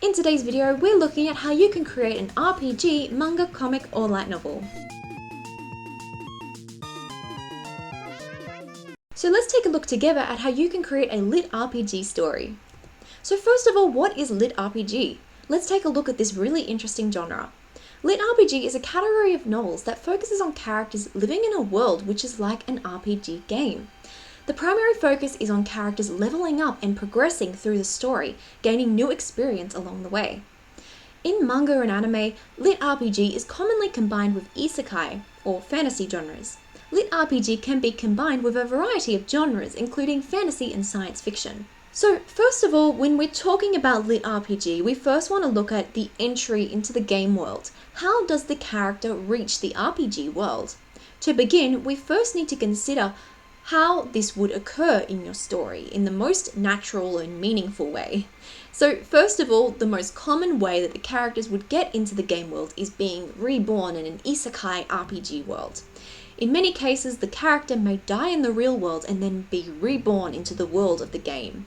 In today's video, we're looking at how you can create an RPG, manga, comic, or light novel. So let's take a look together at how you can create a lit RPG story. So first of all, what is lit RPG? Let's take a look at this really interesting genre. Lit RPG is a category of novels that focuses on characters living in a world which is like an RPG game. The primary focus is on characters leveling up and progressing through the story, gaining new experience along the way. In manga and anime, lit RPG is commonly combined with isekai, or fantasy genres. Lit RPG can be combined with a variety of genres, including fantasy and science fiction. So first of all, when we're talking about lit RPG, we first want to look at the entry into the game world. How does the character reach the RPG world? To begin, we first need to consider how this would occur in your story in the most natural and meaningful way. So first of all, the most common way that the characters would get into the game world is being reborn in an isekai RPG world. In many cases, the character may die in the real world and then be reborn into the world of the game.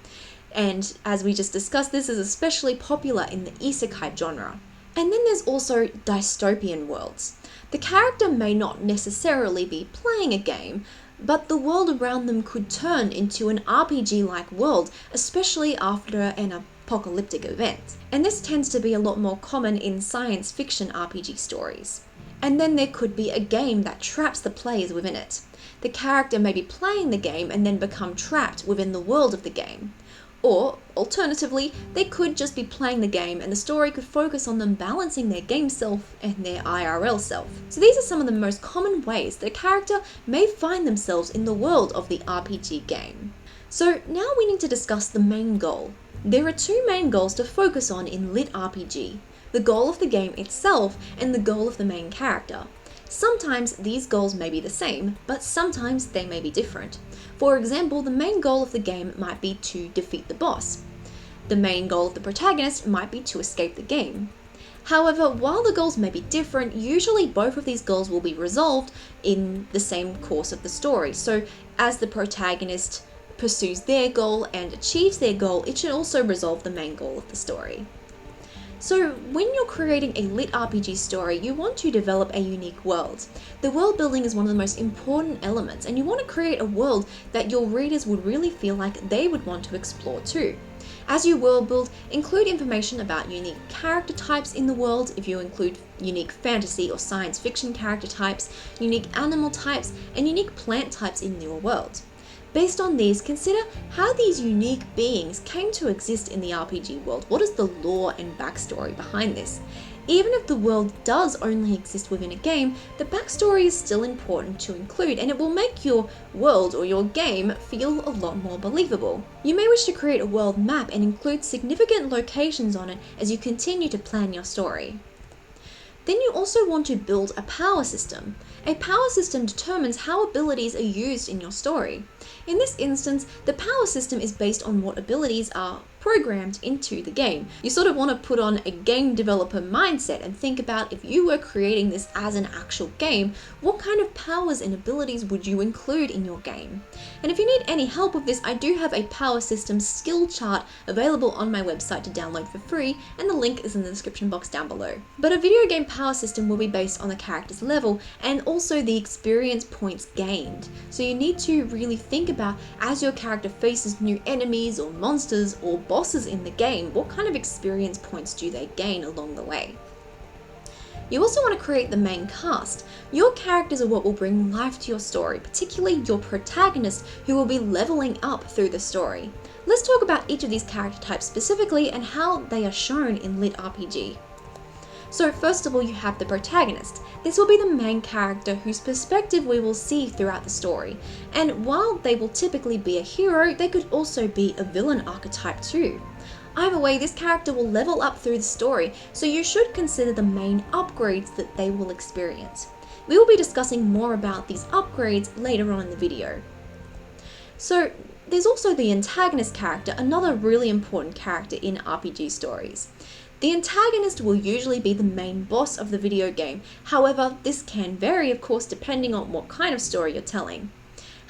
And as we just discussed, this is especially popular in the isekai genre. And then there's also dystopian worlds. The character may not necessarily be playing a game, but the world around them could turn into an RPG-like world, especially after an apocalyptic event. And this tends to be a lot more common in science fiction RPG stories. And then there could be a game that traps the players within it. The character may be playing the game and then become trapped within the world of the game. Or, alternatively, they could just be playing the game and the story could focus on them balancing their game self and their IRL self. So these are some of the most common ways that a character may find themselves in the world of the RPG game. So now we need to discuss the main goal. There are two main goals to focus on in lit RPG: the goal of the game itself and the goal of the main character. Sometimes these goals may be the same, but sometimes they may be different. For example, the main goal of the game might be to defeat the boss. The main goal of the protagonist might be to escape the game. However, while the goals may be different, usually both of these goals will be resolved in the same course of the story. So as the protagonist pursues their goal and achieves their goal, it should also resolve the main goal of the story. So when you're creating a lit RPG story, you want to develop a unique world. The world building is one of the most important elements, and you want to create a world that your readers would really feel like they would want to explore too. As you world build, include information about unique character types in the world. If you include unique fantasy or science fiction character types, unique animal types, and unique plant types in your world. Based on these, consider how these unique beings came to exist in the RPG world. What is the lore and backstory behind this? Even if the world does only exist within a game, the backstory is still important to include, and it will make your world or your game feel a lot more believable. You may wish to create a world map and include significant locations on it as you continue to plan your story. Then you also want to build a power system. A power system determines how abilities are used in your story. In this instance, the power system is based on what abilities are programmed into the game. You sort of want to put on a game developer mindset and think about, if you were creating this as an actual game, what kind of powers and abilities would you include in your game? And if you need any help with this, I do have a power system skill chart available on my website to download for free, and the link is in the description box down below. But a video game power system will be based on the character's level and also the experience points gained. So you need to really think about, as your character faces new enemies or monsters or bosses in the game, what kind of experience points do they gain along the way? You also want to create the main cast. Your characters are what will bring life to your story, particularly your protagonist, who will be leveling up through the story. Let's talk about each of these character types specifically and how they are shown in lit RPG. So first of all, you have the protagonist. This will be the main character whose perspective we will see throughout the story. And while they will typically be a hero, they could also be a villain archetype too. Either way, this character will level up through the story, so you should consider the main upgrades that they will experience. We will be discussing more about these upgrades later on in the video. So there's also the antagonist character, another really important character in RPG stories. The antagonist will usually be the main boss of the video game. However, this can vary, of course, depending on what kind of story you're telling.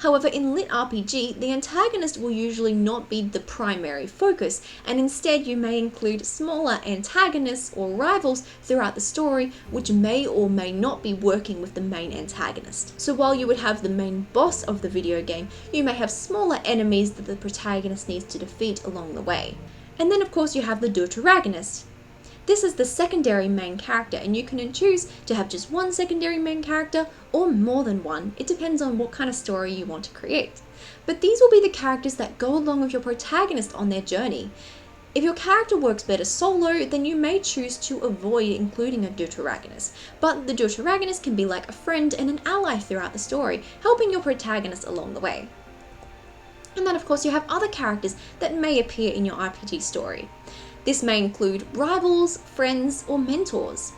However, in Lit RPG, the antagonist will usually not be the primary focus, and instead you may include smaller antagonists or rivals throughout the story, which may or may not be working with the main antagonist. So while you would have the main boss of the video game, you may have smaller enemies that the protagonist needs to defeat along the way. And then of course you have the deuteragonist. This is the secondary main character, and you can choose to have just one secondary main character or more than one. It depends on what kind of story you want to create. But these will be the characters that go along with your protagonist on their journey. If your character works better solo, then you may choose to avoid including a deuteragonist. But the deuteragonist can be like a friend and an ally throughout the story, helping your protagonist along the way. And then of course you have other characters that may appear in your RPG story. This may include rivals, friends, or mentors.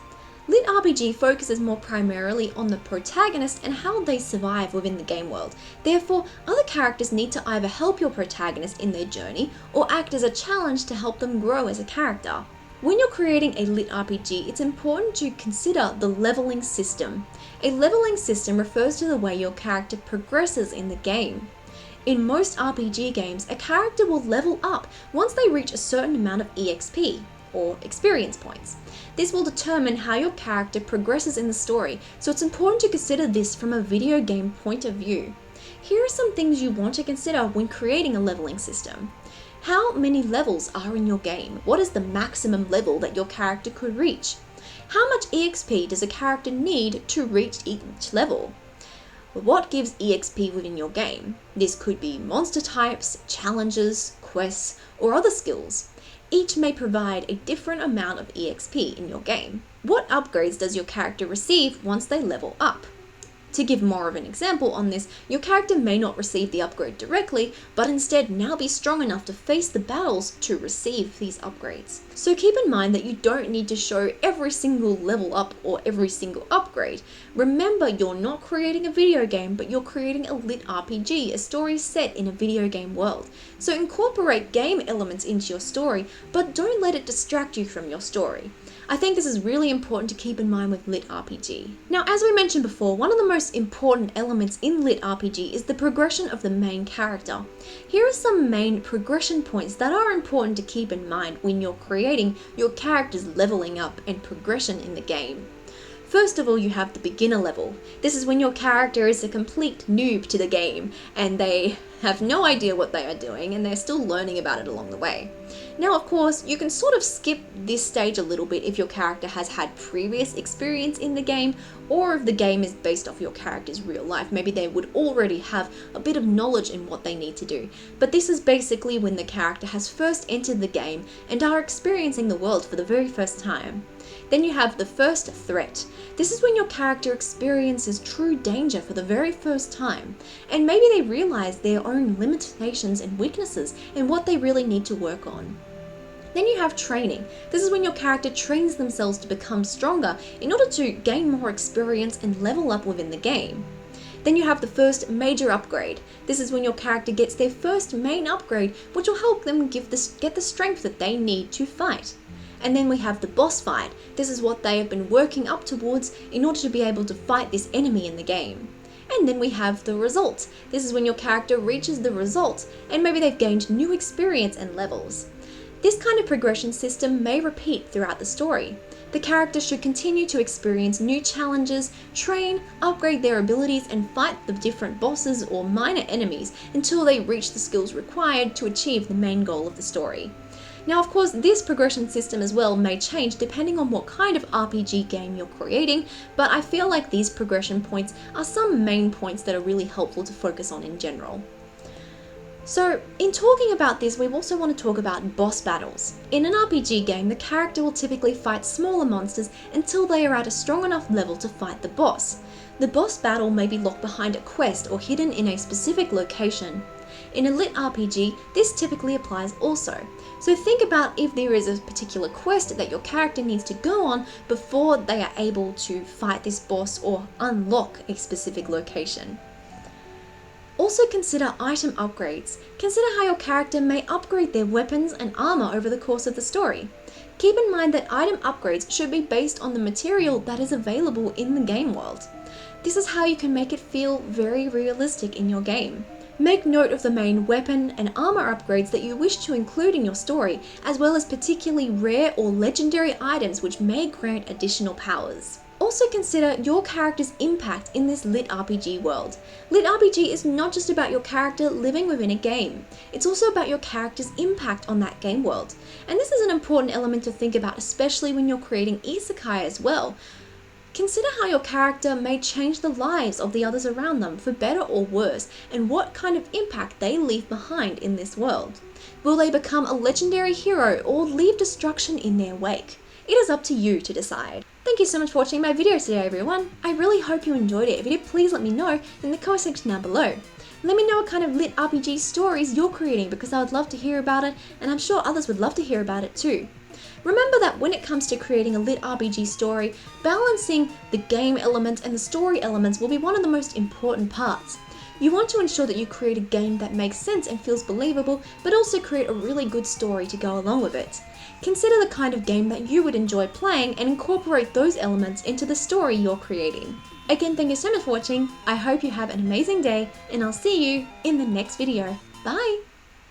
Lit RPG focuses more primarily on the protagonist and how they survive within the game world. Therefore, other characters need to either help your protagonist in their journey or act as a challenge to help them grow as a character. When you're creating a Lit RPG, it's important to consider the leveling system. A leveling system refers to the way your character progresses in the game. In most RPG games, a character will level up once they reach a certain amount of EXP, or experience points. This will determine how your character progresses in the story, so it's important to consider this from a video game point of view. Here are some things you want to consider when creating a leveling system. How many levels are in your game? What is the maximum level that your character could reach? How much EXP does a character need to reach each level? What gives EXP within your game? This could be monster types, challenges, quests, or other skills. Each may provide a different amount of EXP in your game. What upgrades does your character receive once they level up? To give more of an example on this, your character may not receive the upgrade directly, but instead now be strong enough to face the battles to receive these upgrades. So keep in mind that you don't need to show every single level up or every single upgrade. Remember, you're not creating a video game, but you're creating a Lit RPG, a story set in a video game world. So incorporate game elements into your story, but don't let it distract you from your story. I think this is really important to keep in mind with Lit RPG. Now, as we mentioned before, one of the most important elements in Lit RPG is the progression of the main character. Here are some main progression points that are important to keep in mind when you're creating your character's leveling up and progression in the game. First of all, you have the beginner level. This is when your character is a complete noob to the game and they have no idea what they are doing and they're still learning about it along the way. Now, of course, you can sort of skip this stage a little bit if your character has had previous experience in the game, or if the game is based off your character's real life. Maybe they would already have a bit of knowledge in what they need to do. But this is basically when the character has first entered the game and are experiencing the world for the very first time. Then you have the first threat. This is when your character experiences true danger for the very first time, and maybe they realize their own limitations and weaknesses and what they really need to work on. Then you have training. This is when your character trains themselves to become stronger in order to gain more experience and level up within the game. Then you have the first major upgrade. This is when your character gets their first main upgrade, which will help them get the strength that they need to fight. And then we have the boss fight. This is what they have been working up towards in order to be able to fight this enemy in the game. And then we have the result. This is when your character reaches the result and maybe they've gained new experience and levels. This kind of progression system may repeat throughout the story. The character should continue to experience new challenges, train, upgrade their abilities, and fight the different bosses or minor enemies until they reach the skills required to achieve the main goal of the story. Now, of course, this progression system as well may change depending on what kind of RPG game you're creating, but I feel like these progression points are some main points that are really helpful to focus on in general. So, in talking about this, we also want to talk about boss battles. In an RPG game, the character will typically fight smaller monsters until they are at a strong enough level to fight the boss. The boss battle may be locked behind a quest or hidden in a specific location. In a Lit RPG, this typically applies also. So think about if there is a particular quest that your character needs to go on before they are able to fight this boss or unlock a specific location. Also consider item upgrades. Consider how your character may upgrade their weapons and armor over the course of the story. Keep in mind that item upgrades should be based on the material that is available in the game world. This is how you can make it feel very realistic in your game. Make note of the main weapon and armor upgrades that you wish to include in your story, as well as particularly rare or legendary items which may grant additional powers. Also consider your character's impact in this lit RPG world. Lit RPG is not just about your character living within a game, it's also about your character's impact on that game world. And this is an important element to think about, especially when you're creating isekai as well. Consider how your character may change the lives of the others around them, for better or worse, and what kind of impact they leave behind in this world. Will they become a legendary hero or leave destruction in their wake? It is up to you to decide. Thank you so much for watching my video today, everyone. I really hope you enjoyed it. If you did, please let me know in the comment section down below. Let me know what kind of lit RPG stories you're creating, because I would love to hear about it, and I'm sure others would love to hear about it too. Remember that when it comes to creating a lit RPG story, balancing the game elements and the story elements will be one of the most important parts. You want to ensure that you create a game that makes sense and feels believable, but also create a really good story to go along with it. Consider the kind of game that you would enjoy playing and incorporate those elements into the story you're creating. Again, thank you so much for watching. I hope you have an amazing day, and I'll see you in the next video. Bye!